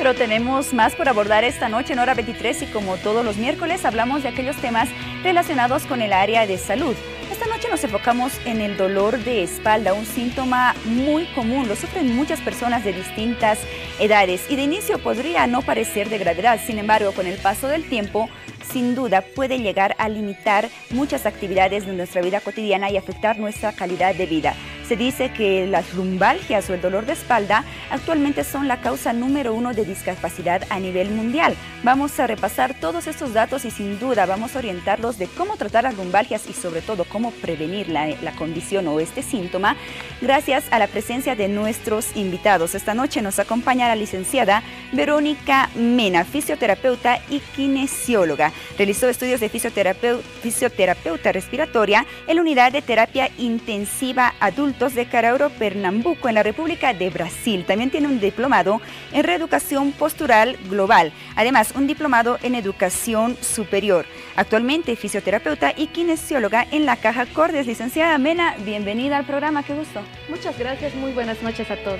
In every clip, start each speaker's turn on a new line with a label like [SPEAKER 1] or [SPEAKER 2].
[SPEAKER 1] pero tenemos más por abordar esta noche en Hora 23 y como todos los miércoles hablamos de aquellos temas relacionados con el área de salud. Esta noche nos enfocamos en el dolor de espalda, un síntoma muy común, lo sufren muchas personas de distintas edades y de inicio podría no parecer de gravedad, sin embargo con el paso del tiempo sin duda puede llegar a limitar muchas actividades de nuestra vida cotidiana y afectar nuestra calidad de vida. Se dice que las lumbalgias o el dolor de espalda actualmente son la causa número 1 de discapacidad a nivel mundial. Vamos a repasar todos estos datos y sin duda vamos a orientarlos de cómo tratar las lumbalgias y sobre todo cómo prevenir la condición o este síntoma gracias a la presencia de nuestros invitados. Esta noche nos acompaña la licenciada Verónica Mena, fisioterapeuta y kinesióloga. Realizó estudios de fisioterapeuta respiratoria en la unidad de terapia intensiva adultos de Carauro, Pernambuco, en la República de Brasil. También tiene un diplomado en reeducación postural global. Además, un diplomado en educación superior. Actualmente fisioterapeuta y kinesióloga en la Caja Cordes. Licenciada Mena, bienvenida al programa. Qué gusto.
[SPEAKER 2] Muchas gracias. Muy buenas noches a todos.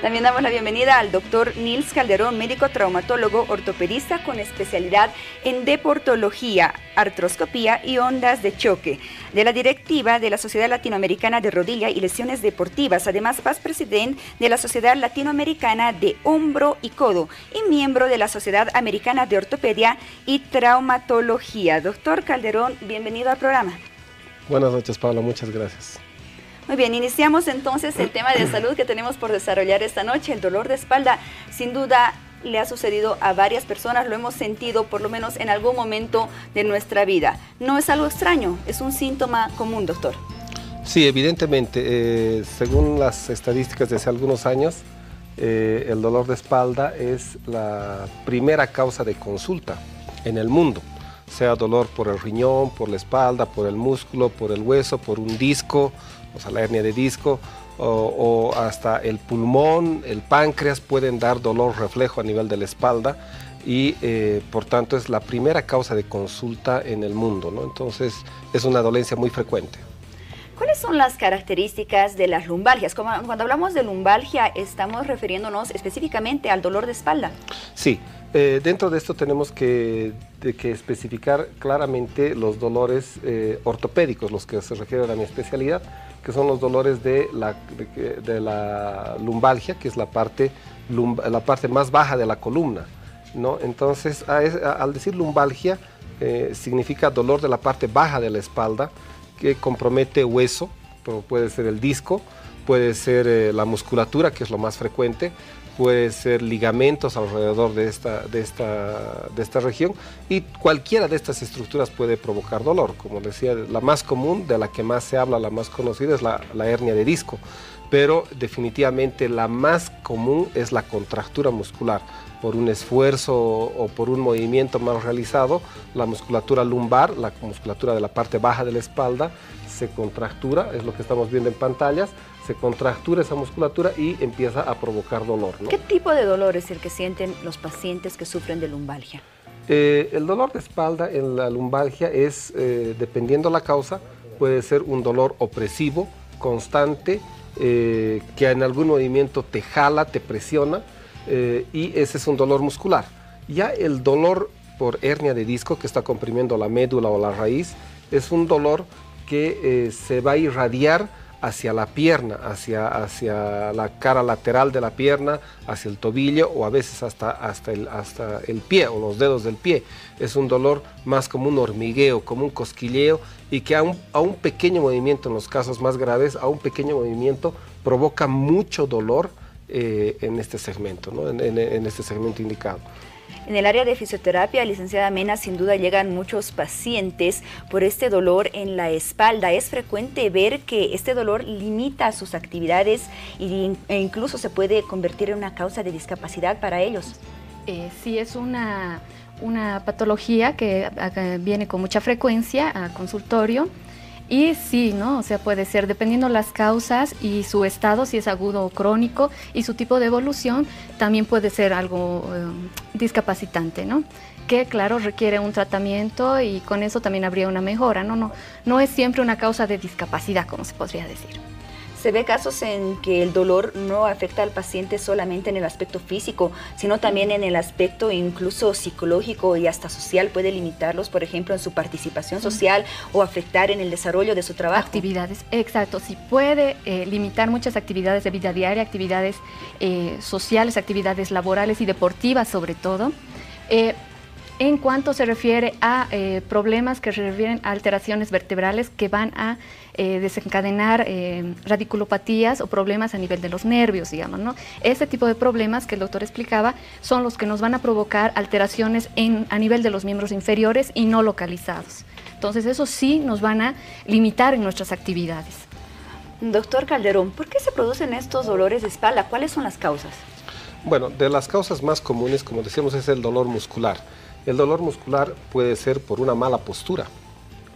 [SPEAKER 1] También damos la bienvenida al doctor Nils Calderón, médico traumatólogo ortopedista con especialidad en deportología, artroscopía y ondas de choque, de la directiva de la Sociedad Latinoamericana de Rodilla y Lesiones Deportivas, además presidente de la Sociedad Latinoamericana de Hombro y Codo y miembro de la Sociedad Americana de Ortopedia y Traumatología. Doctor Calderón, bienvenido al programa.
[SPEAKER 3] Buenas noches, Paula, muchas gracias.
[SPEAKER 1] Muy bien, iniciamos entonces el tema de salud que tenemos por desarrollar esta noche, el dolor de espalda. Sin duda le ha sucedido a varias personas, lo hemos sentido por lo menos en algún momento de nuestra vida. No es algo extraño, es un síntoma común, doctor.
[SPEAKER 3] Sí, evidentemente, según las estadísticas de hace algunos años, el dolor de espalda es la primera causa de consulta en el mundo. Sea dolor por el riñón, por la espalda, por el músculo, por el hueso, por un disco, o sea, la hernia de disco, o hasta el pulmón, el páncreas pueden dar dolor reflejo a nivel de la espalda y por tanto es la primera causa de consulta en el mundo, ¿no? Entonces es una dolencia muy frecuente.
[SPEAKER 1] ¿Cuáles son las características de las lumbalgias? Cuando hablamos de lumbalgia, ¿estamos refiriéndonos específicamente al dolor de espalda?
[SPEAKER 3] Sí, dentro de esto tenemos que especificar claramente los dolores ortopédicos, los que se refieren a mi especialidad, que son los dolores de la lumbalgia, que es la parte más baja de la columna, ¿no? Entonces, al decir lumbalgia, significa dolor de la parte baja de la espalda, que compromete hueso, pero puede ser el disco, puede ser la musculatura, que es lo más frecuente, puede ser ligamentos alrededor de esta región y cualquiera de estas estructuras puede provocar dolor. Como decía, la más común, de la que más se habla, la más conocida es la hernia de disco, pero definitivamente la más común es la contractura muscular. Por un esfuerzo o por un movimiento mal realizado, la musculatura lumbar, la musculatura de la parte baja de la espalda, se contractura, es lo que estamos viendo en pantallas, se contractura esa musculatura y empieza a provocar dolor, ¿no?
[SPEAKER 1] ¿Qué tipo de dolor es el que sienten los pacientes que sufren de lumbalgia?
[SPEAKER 3] El dolor de espalda en la lumbalgia es, dependiendo la causa, puede ser un dolor opresivo, constante, que en algún movimiento te jala, te presiona, y ese es un dolor muscular. Ya el dolor por hernia de disco, que está comprimiendo la médula o la raíz, es un dolor que se va a irradiar hacia la pierna, hacia la cara lateral de la pierna, hacia el tobillo o a veces hasta el pie o los dedos del pie. Es un dolor más como un hormigueo, como un cosquilleo y que a un pequeño movimiento, en los casos más graves, a un pequeño movimiento provoca mucho dolor en este segmento, ¿no? en este segmento indicado.
[SPEAKER 1] En el área de fisioterapia, licenciada Mena, sin duda llegan muchos pacientes por este dolor en la espalda. Es frecuente ver que este dolor limita sus actividades e incluso se puede convertir en una causa de discapacidad para ellos.
[SPEAKER 2] Sí, es una patología que viene con mucha frecuencia a consultorio. Y sí, ¿no? O sea, puede ser, dependiendo las causas y su estado, si es agudo o crónico, y su tipo de evolución, también puede ser algo discapacitante, ¿no? Que, claro, requiere un tratamiento y con eso también habría una mejora, ¿no? No es siempre una causa de discapacidad, como se podría decir.
[SPEAKER 1] Se ve casos en que el dolor no afecta al paciente solamente en el aspecto físico, sino también en el aspecto incluso psicológico y hasta social. Puede limitarlos, por ejemplo, en su participación social o afectar en el desarrollo de su trabajo.
[SPEAKER 2] Actividades, exacto. Sí puede limitar muchas actividades de vida diaria, actividades sociales, actividades laborales y deportivas sobre todo. En cuanto se refiere a problemas que se refieren a alteraciones vertebrales que van a desencadenar radiculopatías o problemas a nivel de los nervios, digamos, ¿no? Este tipo de problemas que el doctor explicaba son los que nos van a provocar alteraciones a nivel de los miembros inferiores y no localizados. Entonces, eso sí nos van a limitar en nuestras actividades.
[SPEAKER 1] Doctor Calderón, ¿por qué se producen estos dolores de espalda? ¿Cuáles son las causas?
[SPEAKER 3] Bueno, de las causas más comunes, como decíamos, es el dolor muscular. El dolor muscular puede ser por una mala postura,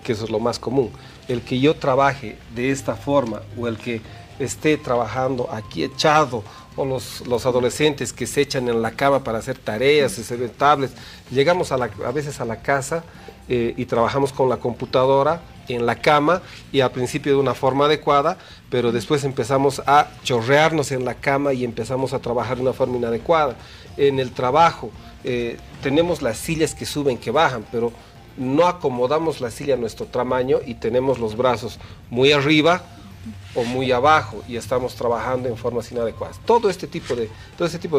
[SPEAKER 3] que eso es lo más común. El que yo trabaje de esta forma o el que esté trabajando aquí echado, o los adolescentes que se echan en la cama para hacer tareas, se ven tablets. Llegamos a veces a la casa y trabajamos con la computadora en la cama y al principio de una forma adecuada, pero después empezamos a chorrearnos en la cama y empezamos a trabajar de una forma inadecuada. En el trabajo tenemos las sillas que suben, que bajan, pero no acomodamos la silla a nuestro tamaño y tenemos los brazos muy arriba o muy abajo y estamos trabajando en formas inadecuadas. Todo este tipo de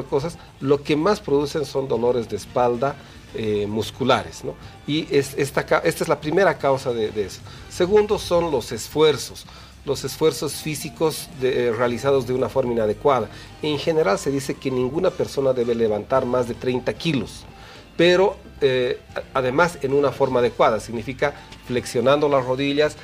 [SPEAKER 3] cosas, lo que más producen son dolores de espalda musculares, ¿no? Y esta es la primera causa de eso. Segundo son los esfuerzos físicos realizados de una forma inadecuada. En general se dice que ninguna persona debe levantar más de 30 kilos, pero además en una forma adecuada, significa flexionando las rodillas,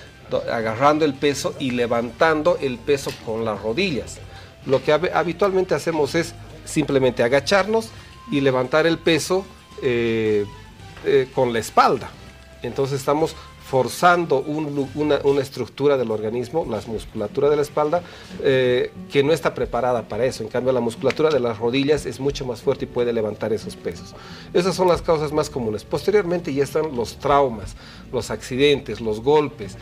[SPEAKER 3] agarrando el peso y levantando el peso con las rodillas. Lo que habitualmente hacemos es simplemente agacharnos y levantar el peso con la espalda. Entonces estamos forzando una estructura del organismo, la musculatura de la espalda, que no está preparada para eso. En cambio, la musculatura de las rodillas es mucho más fuerte y puede levantar esos pesos. Esas son las causas más comunes. Posteriormente ya están los traumas, los accidentes, los golpes.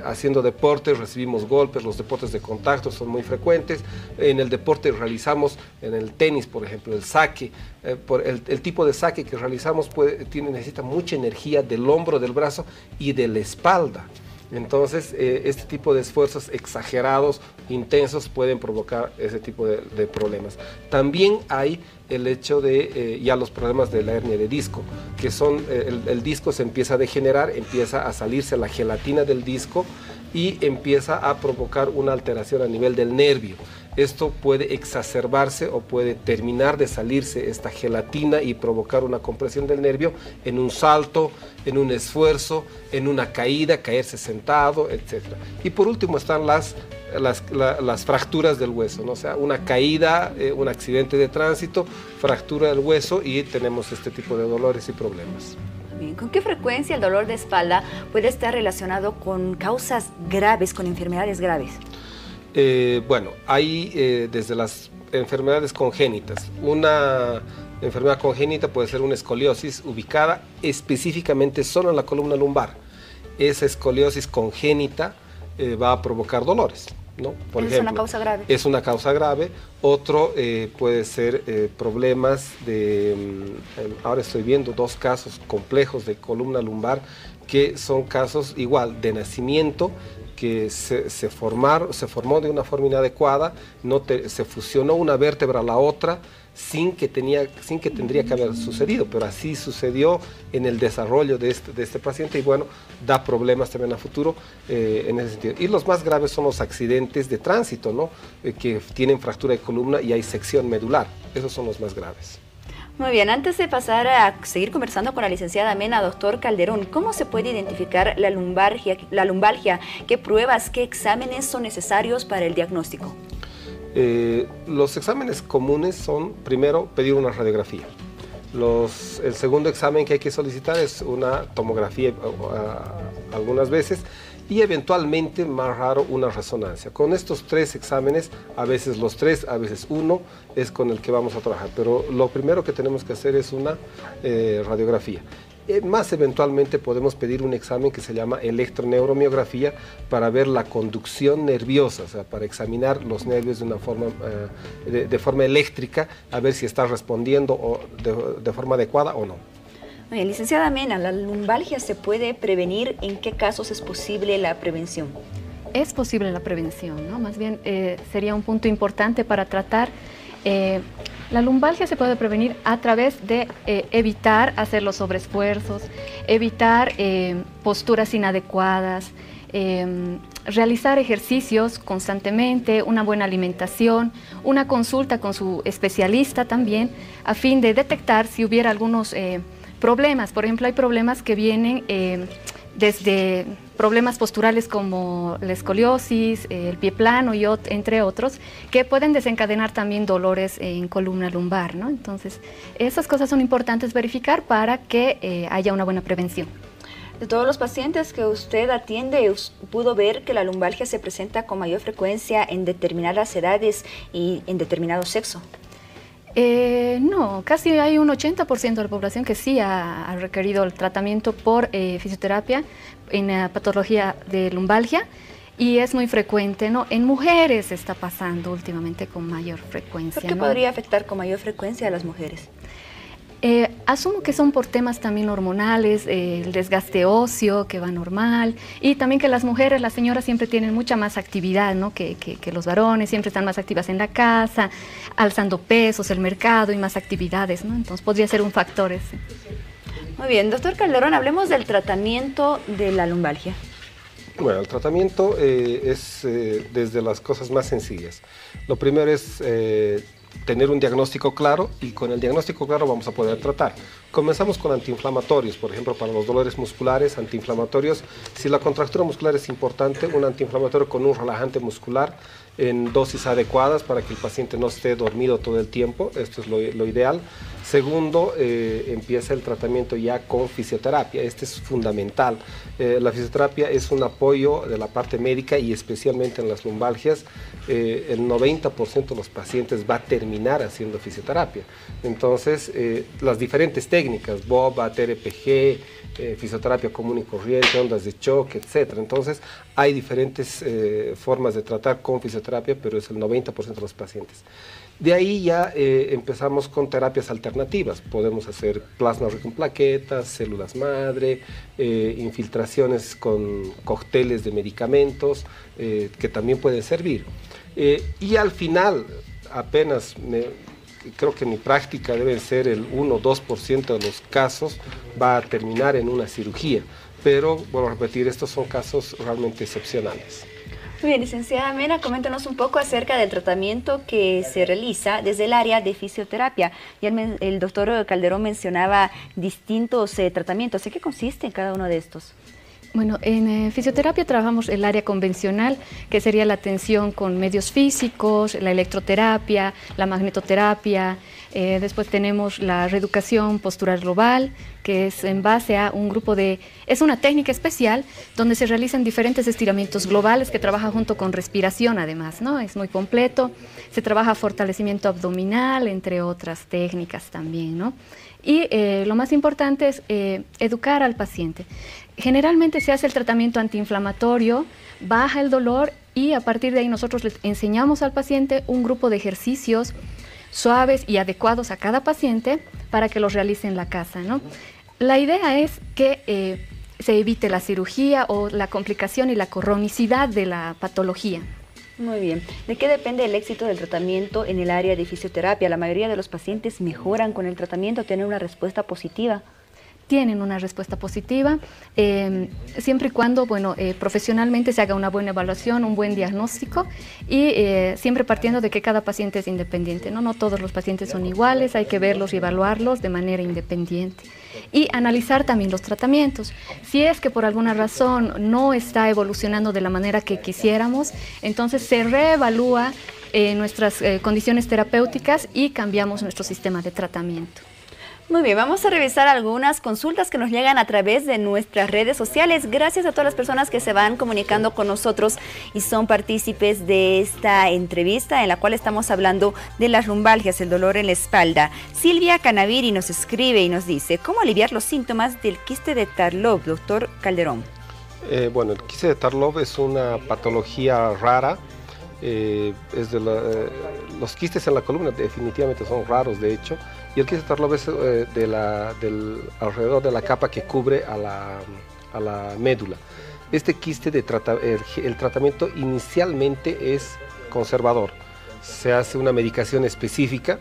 [SPEAKER 3] Haciendo deporte recibimos golpes, los deportes de contacto son muy frecuentes. En el deporte realizamos, en el tenis, por ejemplo, el saque. Por el tipo de saque que realizamos necesita mucha energía del hombro, del brazo y de la espalda. Entonces, este tipo de esfuerzos exagerados, intensos, pueden provocar ese tipo de problemas. También hay el hecho de ya los problemas de la hernia de disco, que son, el disco se empieza a degenerar, empieza a salirse la gelatina del disco y empieza a provocar una alteración a nivel del nervio. Esto puede exacerbarse o puede terminar de salirse esta gelatina y provocar una compresión del nervio en un salto, en un esfuerzo, en una caída, caerse sentado, etc. Y por último están las fracturas del hueso, ¿no? O sea, una caída, un accidente de tránsito, fractura del hueso y tenemos este tipo de dolores y problemas.
[SPEAKER 1] Bien, ¿con qué frecuencia el dolor de espalda puede estar relacionado con causas graves, con enfermedades graves?
[SPEAKER 3] Bueno, hay desde las enfermedades congénitas. Una enfermedad congénita puede ser una escoliosis ubicada específicamente solo en la columna lumbar. Esa escoliosis congénita va a provocar dolores, ¿no? Por ejemplo,
[SPEAKER 1] es una causa grave.
[SPEAKER 3] Es una causa grave. Otro puede ser problemas ahora estoy viendo 2 casos complejos de columna lumbar que son casos igual de nacimiento, que se formó de una forma inadecuada, se fusionó una vértebra a la otra sin que tendría que haber sucedido, pero así sucedió en el desarrollo de este paciente y bueno, da problemas también a futuro en ese sentido. Y los más graves son los accidentes de tránsito, ¿no? Que tienen fractura de columna y hay sección medular, esos son los más graves.
[SPEAKER 1] Muy bien, antes de pasar a seguir conversando con la licenciada Mena, doctor Calderón, ¿cómo se puede identificar la lumbalgia? ¿Qué pruebas, qué exámenes son necesarios para el diagnóstico?
[SPEAKER 3] Los exámenes comunes son, primero, pedir una radiografía. El segundo examen que hay que solicitar es una tomografía algunas veces y eventualmente, más raro, una resonancia. Con estos 3 exámenes, a veces los 3, a veces uno, es con el que vamos a trabajar. Pero lo primero que tenemos que hacer es una radiografía. más eventualmente podemos pedir un examen que se llama electroneuromiografía para ver la conducción nerviosa, o sea, para examinar los nervios de una forma, de forma eléctrica, a ver si está respondiendo de forma adecuada o no.
[SPEAKER 1] Bien, licenciada Mena, ¿la lumbalgia se puede prevenir? ¿En qué casos es posible la prevención?
[SPEAKER 2] Es posible la prevención, ¿no? Más bien sería un punto importante para tratar. La lumbalgia se puede prevenir a través de evitar hacer los sobreesfuerzos, evitar posturas inadecuadas, realizar ejercicios constantemente, una buena alimentación, una consulta con su especialista también, a fin de detectar si hubiera algunos problemas. Por ejemplo, hay problemas que vienen desde problemas posturales como la escoliosis, el pie plano y entre otros, que pueden desencadenar también dolores en columna lumbar, ¿no? Entonces, esas cosas son importantes verificar para que haya una buena prevención.
[SPEAKER 1] De todos los pacientes que usted atiende, ¿pudo ver que la lumbalgia se presenta con mayor frecuencia en determinadas edades y en determinado sexo?
[SPEAKER 2] No, casi hay un 80% de la población que sí ha requerido el tratamiento por fisioterapia en la patología de lumbalgia, y es muy frecuente, ¿no? En mujeres está pasando últimamente con mayor frecuencia.
[SPEAKER 1] ¿Por qué podría afectar con mayor frecuencia a las mujeres?
[SPEAKER 2] Asumo que son por temas también hormonales, el desgaste óseo que va normal, y también que las mujeres, las señoras siempre tienen mucha más actividad, ¿no? que los varones, siempre están más activas en la casa, alzando pesos, el mercado y más actividades, ¿no? Entonces podría ser un factor ese.
[SPEAKER 1] Muy bien, doctor Calderón, hablemos del tratamiento de la lumbalgia.
[SPEAKER 3] Bueno, el tratamiento es desde las cosas más sencillas. Lo primero es tener un diagnóstico claro, y con el diagnóstico claro vamos a poder tratar. Comenzamos con antiinflamatorios, por ejemplo, para los dolores musculares, antiinflamatorios. Si la contractura muscular es importante, un antiinflamatorio con un relajante muscular en dosis adecuadas para que el paciente no esté dormido todo el tiempo, esto es lo ideal. Segundo, empieza el tratamiento ya con fisioterapia, este es fundamental. La fisioterapia es un apoyo de la parte médica, y especialmente en las lumbalgias, el 90% de los pacientes va a terminar haciendo fisioterapia. Entonces, las diferentes técnicas, BOBA, TRPG, fisioterapia común y corriente, ondas de choque, etc. Entonces, hay diferentes formas de tratar con fisioterapia, pero es el 90% de los pacientes. De ahí ya empezamos con terapias alternativas. Podemos hacer plasma rico en plaquetas, células madre, infiltraciones con cócteles de medicamentos que también pueden servir. Y al final, apenas creo que en mi práctica deben ser el 1 o 2% de los casos va a terminar en una cirugía. Pero, vuelvo a repetir, estos son casos realmente excepcionales.
[SPEAKER 1] Muy bien, licenciada Mena, coméntenos un poco acerca del tratamiento que se realiza desde el área de fisioterapia. Ya el doctor Calderón mencionaba distintos tratamientos. ¿En qué consiste en cada uno de estos?
[SPEAKER 2] Bueno, en fisioterapia trabajamos el área convencional, que sería la atención con medios físicos, la electroterapia, la magnetoterapia. Después tenemos la reeducación postural global, que es en base a un grupo de... Es una técnica especial donde se realizan diferentes estiramientos globales que trabaja junto con respiración además, ¿no? Es muy completo. Se trabaja fortalecimiento abdominal, entre otras técnicas también, ¿no? Y lo más importante es educar al paciente. Generalmente se hace el tratamiento antiinflamatorio, baja el dolor, y a partir de ahí nosotros le enseñamos al paciente un grupo de ejercicios suaves y adecuados a cada paciente para que los realice en la casa, ¿no? La idea es que se evite la cirugía o la complicación y la cronicidad de la patología.
[SPEAKER 1] Muy bien. ¿De qué depende el éxito del tratamiento en el área de fisioterapia? La mayoría de los pacientes mejoran con el tratamiento, tienen una respuesta positiva.
[SPEAKER 2] Tienen una respuesta positiva, siempre y cuando, bueno, profesionalmente se haga una buena evaluación, un buen diagnóstico, y siempre partiendo de que cada paciente es independiente, ¿no? No todos los pacientes son iguales, hay que verlos y evaluarlos de manera independiente. Y analizar también los tratamientos. Si es que por alguna razón no está evolucionando de la manera que quisiéramos, entonces se reevalúa nuestras condiciones terapéuticas y cambiamos nuestro sistema de tratamiento.
[SPEAKER 1] Muy bien, vamos a revisar algunas consultas que nos llegan a través de nuestras redes sociales. Gracias a todas las personas que se van comunicando con nosotros y son partícipes de esta entrevista en la cual estamos hablando de las lumbalgias, el dolor en la espalda. Silvia Canaviri nos escribe y nos dice, ¿cómo aliviar los síntomas del quiste de Tarlov, doctor Calderón?
[SPEAKER 3] Bueno, el quiste de Tarlov es una patología rara. Los quistes en la columna definitivamente son raros, de hecho, y el quiste de Tarlov es alrededor de la capa que cubre a la médula. Este quiste, el tratamiento inicialmente es conservador. Se hace una medicación específica,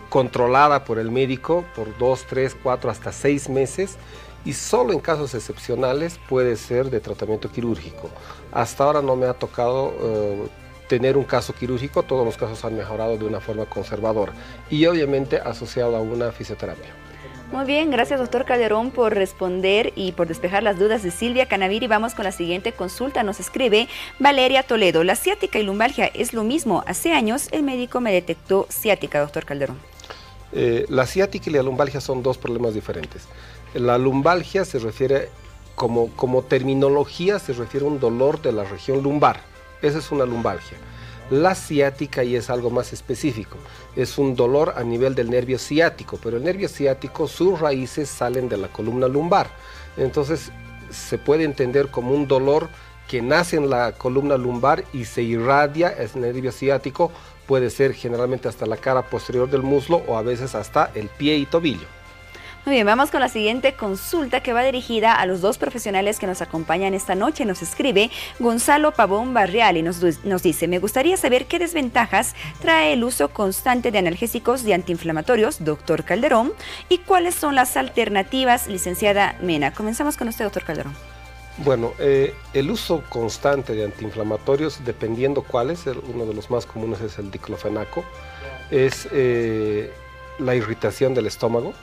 [SPEAKER 3] controlada por el médico por 2, 3, 4, hasta 6 meses, y solo en casos excepcionales puede ser de tratamiento quirúrgico. Hasta ahora no me ha tocado tener un caso quirúrgico, todos los casos han mejorado de una forma conservadora y obviamente asociado a una fisioterapia.
[SPEAKER 1] Muy bien, gracias doctor Calderón por responder y por despejar las dudas de Silvia Canaviri. Vamos con la siguiente consulta, nos escribe Valeria Toledo. ¿La ciática y lumbalgia es lo mismo? Hace años el médico me detectó ciática, doctor Calderón.
[SPEAKER 3] La ciática y la lumbalgia son dos problemas diferentes. La lumbalgia se refiere, como terminología, se refiere a un dolor de la región lumbar. Esa es una lumbalgia. La ciática ya es algo más específico. Es un dolor a nivel del nervio ciático, pero el nervio ciático, sus raíces salen de la columna lumbar. Entonces, se puede entender como un dolor que nace en la columna lumbar y se irradia ese nervio ciático. Puede ser generalmente hasta la cara posterior del muslo o a veces hasta el pie y tobillo.
[SPEAKER 1] Muy bien, vamos con la siguiente consulta que va dirigida a los dos profesionales que nos acompañan esta noche. Nos escribe Gonzalo Pavón Barrial y nos dice, me gustaría saber qué desventajas trae el uso constante de analgésicos y antiinflamatorios, doctor Calderón, y cuáles son las alternativas, licenciada Mena. Comenzamos con usted, doctor Calderón.
[SPEAKER 3] Bueno, el uso constante de antiinflamatorios, dependiendo cuáles, uno de los más comunes es el diclofenaco, es la irritación del estómago.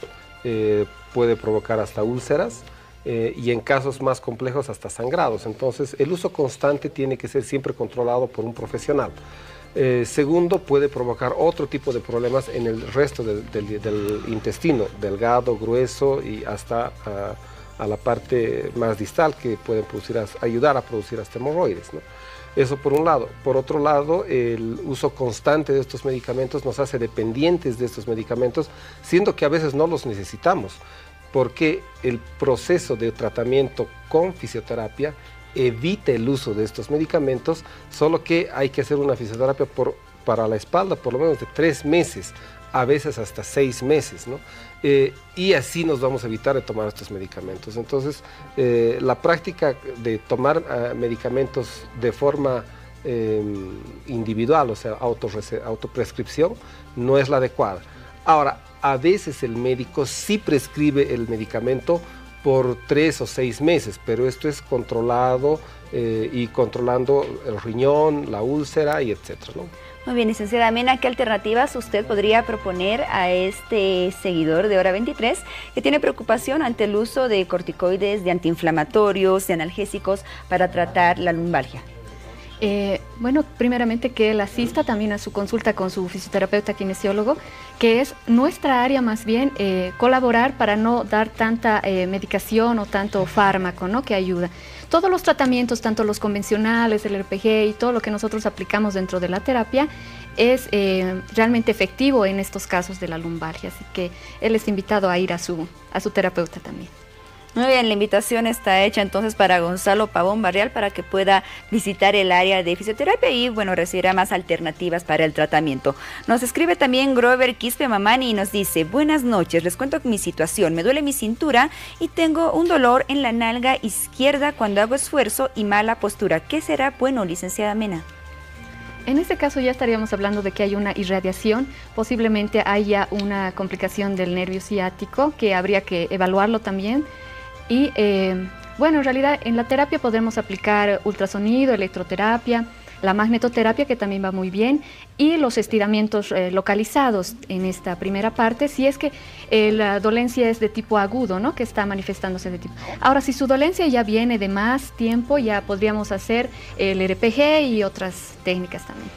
[SPEAKER 3] Puede provocar hasta úlceras y en casos más complejos hasta sangrados. Entonces el uso constante tiene que ser siempre controlado por un profesional. Segundo, puede provocar otro tipo de problemas en el resto del intestino, delgado, grueso y hasta a la parte más distal, que pueden ayudar a producir hasta hemorroides, ¿no? Eso por un lado. Por otro lado, el uso constante de estos medicamentos nos hace dependientes de estos medicamentos, siendo que a veces no los necesitamos, porque el proceso de tratamiento con fisioterapia evita el uso de estos medicamentos, solo que hay que hacer una fisioterapia para la espalda por lo menos de 3 meses, a veces hasta 6 meses, ¿no? Y así nos vamos a evitar de tomar estos medicamentos. Entonces, la práctica de tomar medicamentos de forma individual, o sea, autoprescripción, no es la adecuada. Ahora, a veces el médico sí prescribe el medicamento por 3 o 6 meses, pero esto es controlado y controlando el riñón, la úlcera y etcétera, ¿no?
[SPEAKER 1] Muy bien, licenciada Mena, ¿qué alternativas usted podría proponer a este seguidor de Hora 23 que tiene preocupación ante el uso de corticoides, de antiinflamatorios, de analgésicos para tratar la lumbalgia?
[SPEAKER 2] Bueno, primeramente que él asista también a su consulta con su fisioterapeuta kinesiólogo, que es nuestra área más bien colaborar para no dar tanta medicación o tanto fármaco, ¿no?, que ayuda. Todos los tratamientos, tanto los convencionales, el RPG y todo lo que nosotros aplicamos dentro de la terapia es realmente efectivo en estos casos de la lumbalgia, así que él es invitado a ir a su terapeuta también.
[SPEAKER 1] Muy bien, la invitación está hecha entonces para Gonzalo Pavón Barrial para que pueda visitar el área de fisioterapia y, bueno, recibirá más alternativas para el tratamiento. Nos escribe también Grover Quispe Mamani y nos dice, buenas noches, les cuento mi situación, me duele mi cintura y tengo un dolor en la nalga izquierda cuando hago esfuerzo y mala postura. ¿Qué será bueno, licenciada Mena?
[SPEAKER 2] En este caso ya estaríamos hablando de que hay una irradiación, posiblemente haya una complicación del nervio ciático que habría que evaluarlo también. Y bueno, en realidad en la terapia podemos aplicar ultrasonido, electroterapia, la magnetoterapia, que también va muy bien, y los estiramientos localizados en esta primera parte, si es que la dolencia es de tipo agudo, ¿no?, que está manifestándose de tipo. Ahora, si su dolencia ya viene de más tiempo, ya podríamos hacer el RPG y otras técnicas también.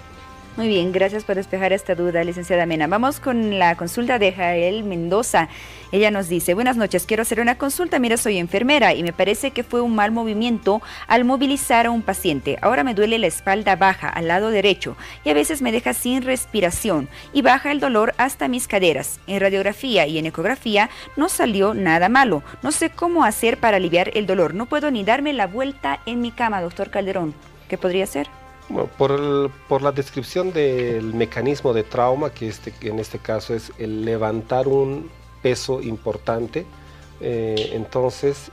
[SPEAKER 1] Muy bien, gracias por despejar esta duda, licenciada Mena. Vamos con la consulta de Jael Mendoza. Ella nos dice, buenas noches, quiero hacer una consulta. Mira, soy enfermera y me parece que fue un mal movimiento al movilizar a un paciente. Ahora me duele la espalda baja, al lado derecho, y a veces me deja sin respiración y baja el dolor hasta mis caderas. En radiografía y en ecografía no salió nada malo. No sé cómo hacer para aliviar el dolor. No puedo ni darme la vuelta en mi cama, doctor Calderón. ¿Qué podría hacer?
[SPEAKER 3] Bueno, por la descripción del mecanismo de trauma, que en este caso es el levantar un peso importante, entonces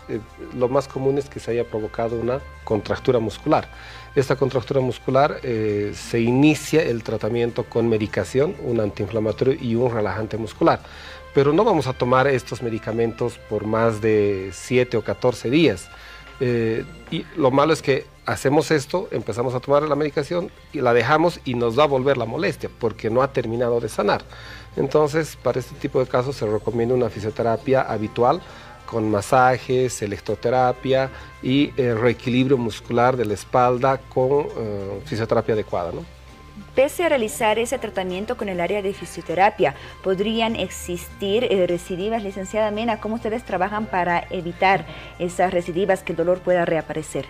[SPEAKER 3] lo más común es que se haya provocado una contractura muscular. Esta contractura muscular se inicia el tratamiento con medicación, un antiinflamatorio y un relajante muscular. Pero no vamos a tomar estos medicamentos por más de 7 o 14 días. Y lo malo es que hacemos esto, empezamos a tomar la medicación y la dejamos y nos va a volver la molestia porque no ha terminado de sanar. Entonces, para este tipo de casos se recomienda una fisioterapia habitual con masajes, electroterapia y reequilibrio muscular de la espalda con fisioterapia adecuada, ¿no?
[SPEAKER 1] Pese a realizar ese tratamiento con el área de fisioterapia, ¿podrían existir recidivas, licenciada Mena? ¿Cómo ustedes trabajan para evitar esas recidivas, que el dolor pueda reaparecer?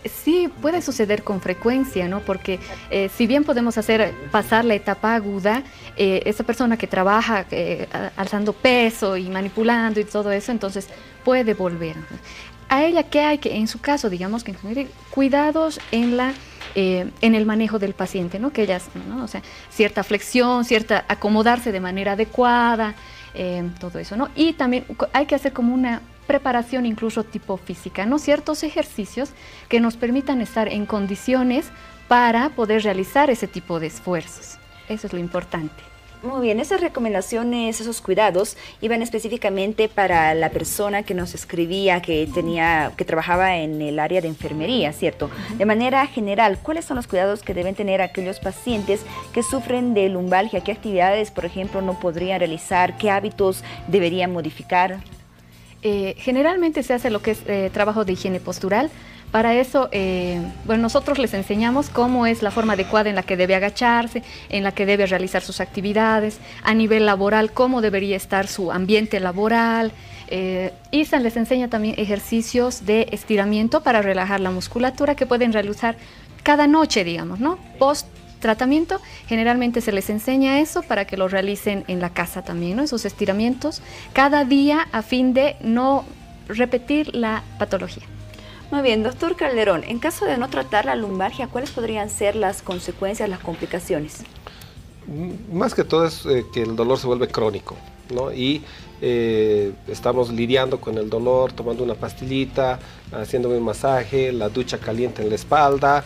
[SPEAKER 2] Sí, puede suceder con frecuencia, ¿no? Porque si bien podemos pasar la etapa aguda, esa persona que trabaja alzando peso y manipulando y todo eso, entonces puede volver. A ella, ¿qué hay que, en su caso, digamos que incluir cuidados en el manejo del paciente, ¿no? Que ellas, ¿no? O sea, cierta flexión, cierta acomodarse de manera adecuada, todo eso, ¿no? Y también hay que hacer como una preparación incluso tipo física, ¿no? Ciertos ejercicios que nos permitan estar en condiciones para poder realizar ese tipo de esfuerzos. Eso es lo importante.
[SPEAKER 1] Muy bien, esas recomendaciones, esos cuidados, iban específicamente para la persona que nos escribía, que trabajaba en el área de enfermería, ¿cierto? De manera general, ¿cuáles son los cuidados que deben tener aquellos pacientes que sufren de lumbalgia? ¿Qué actividades, por ejemplo, no podrían realizar? ¿Qué hábitos deberían modificar?
[SPEAKER 2] Generalmente se hace lo que es trabajo de higiene postural. Para eso, bueno, nosotros les enseñamos cómo es la forma adecuada en la que debe agacharse, en la que debe realizar sus actividades, a nivel laboral, cómo debería estar su ambiente laboral. Y se les enseña también ejercicios de estiramiento para relajar la musculatura que pueden realizar cada noche, digamos, ¿no? Post tratamiento, generalmente se les enseña eso para que lo realicen en la casa también, ¿no? Esos estiramientos cada día a fin de no repetir la patología.
[SPEAKER 1] Muy bien, doctor Calderón, en caso de no tratar la lumbalgia, ¿cuáles podrían ser las consecuencias, las complicaciones?
[SPEAKER 3] Más que todo es que el dolor se vuelve crónico, ¿no? Y estamos lidiando con el dolor, tomando una pastillita, haciendo un masaje, la ducha caliente en la espalda,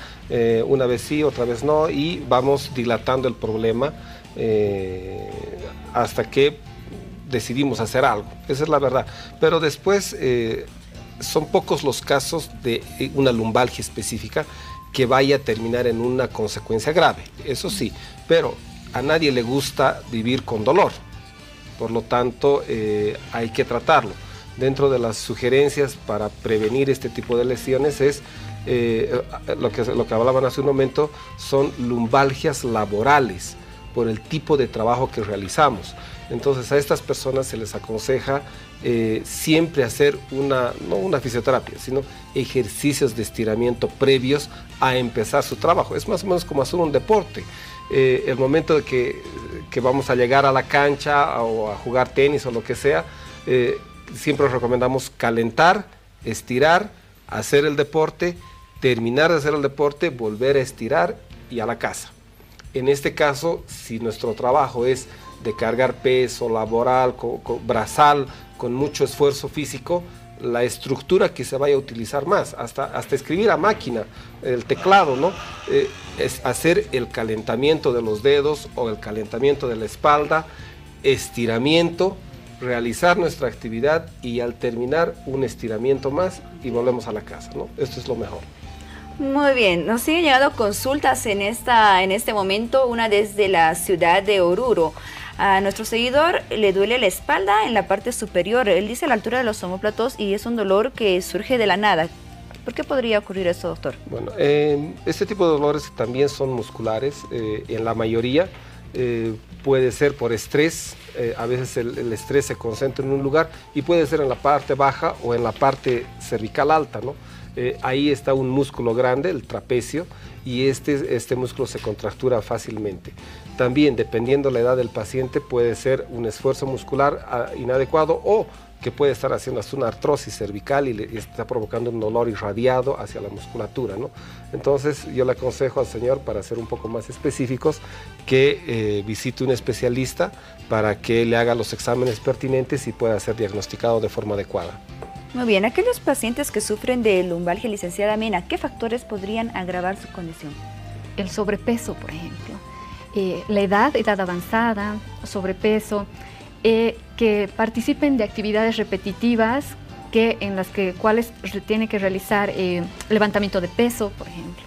[SPEAKER 3] una vez sí, otra vez no, y vamos dilatando el problema hasta que decidimos hacer algo. Esa es la verdad. Pero después son pocos los casos de una lumbalgia específica que vaya a terminar en una consecuencia grave, eso sí, pero a nadie le gusta vivir con dolor. Por lo tanto, hay que tratarlo. Dentro de las sugerencias para prevenir este tipo de lesiones es, lo que hablaban hace un momento, son lumbalgias laborales, por el tipo de trabajo que realizamos. Entonces, a estas personas se les aconseja siempre hacer no una fisioterapia, sino ejercicios de estiramiento previos a empezar su trabajo. Es más o menos como hacer un deporte. El momento de que vamos a llegar a la cancha o a jugar tenis o lo que sea, siempre recomendamos calentar, estirar, hacer el deporte, terminar de hacer el deporte, volver a estirar y a la casa. En este caso, si nuestro trabajo es de cargar peso, laboral, brazal, con mucho esfuerzo físico, la estructura que se vaya a utilizar más, hasta escribir a máquina, el teclado, ¿no? Es hacer el calentamiento de los dedos o el calentamiento de la espalda, estiramiento, realizar nuestra actividad y al terminar un estiramiento más y volvemos a la casa, ¿no? Esto es lo mejor.
[SPEAKER 1] Muy bien, nos siguen llegando consultas en este momento, una desde la ciudad de Oruro. A nuestro seguidor le duele la espalda en la parte superior, él dice a la altura de los omóplatos y es un dolor que surge de la nada. ¿Por qué podría ocurrir esto, doctor?
[SPEAKER 3] Bueno, este tipo de dolores también son musculares, en la mayoría. Puede ser por estrés, a veces el estrés se concentra en un lugar y puede ser en la parte baja o en la parte cervical alta, ¿no? Ahí está un músculo grande, el trapecio, y este músculo se contractura fácilmente. También, dependiendo la edad del paciente, puede ser un esfuerzo muscular inadecuado o que puede estar haciendo hasta una artrosis cervical y le está provocando un dolor irradiado hacia la musculatura, ¿no? Entonces yo le aconsejo al señor, para ser un poco más específicos, que visite un especialista para que le haga los exámenes pertinentes y pueda ser diagnosticado de forma adecuada.
[SPEAKER 1] Muy bien, aquellos pacientes que sufren de lumbalgia, licenciada Mena, ¿qué factores podrían agravar su condición?
[SPEAKER 2] El sobrepeso, por ejemplo, la edad avanzada, sobrepeso, que participen de actividades repetitivas en las cuales tiene que realizar levantamiento de peso, por ejemplo,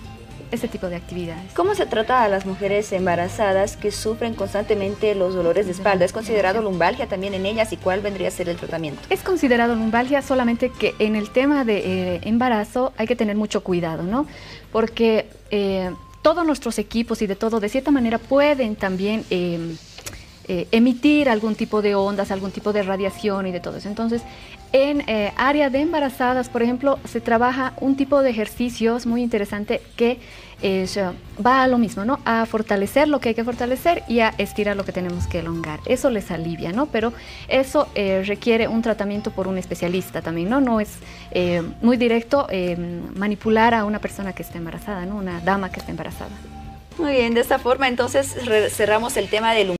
[SPEAKER 2] ese tipo de actividades.
[SPEAKER 1] ¿Cómo se trata a las mujeres embarazadas que sufren constantemente los dolores de espalda? ¿Es considerado lumbalgia también en ellas y cuál vendría a ser el tratamiento?
[SPEAKER 2] Es considerado lumbalgia, solamente que en el tema de embarazo hay que tener mucho cuidado, ¿no? Porque todos nuestros equipos y de cierta manera pueden también emitir algún tipo de ondas, algún tipo de radiación y de todo eso. Entonces, en área de embarazadas, por ejemplo, se trabaja un tipo de ejercicios muy interesante que va a lo mismo, ¿no? A fortalecer lo que hay que fortalecer y a estirar lo que tenemos que elongar. Eso les alivia, ¿no? Pero eso requiere un tratamiento por un especialista también, ¿no? No es muy directo manipular a una persona que está embarazada, ¿no? Una dama que está embarazada.
[SPEAKER 1] Muy bien, de esta forma entonces cerramos el tema del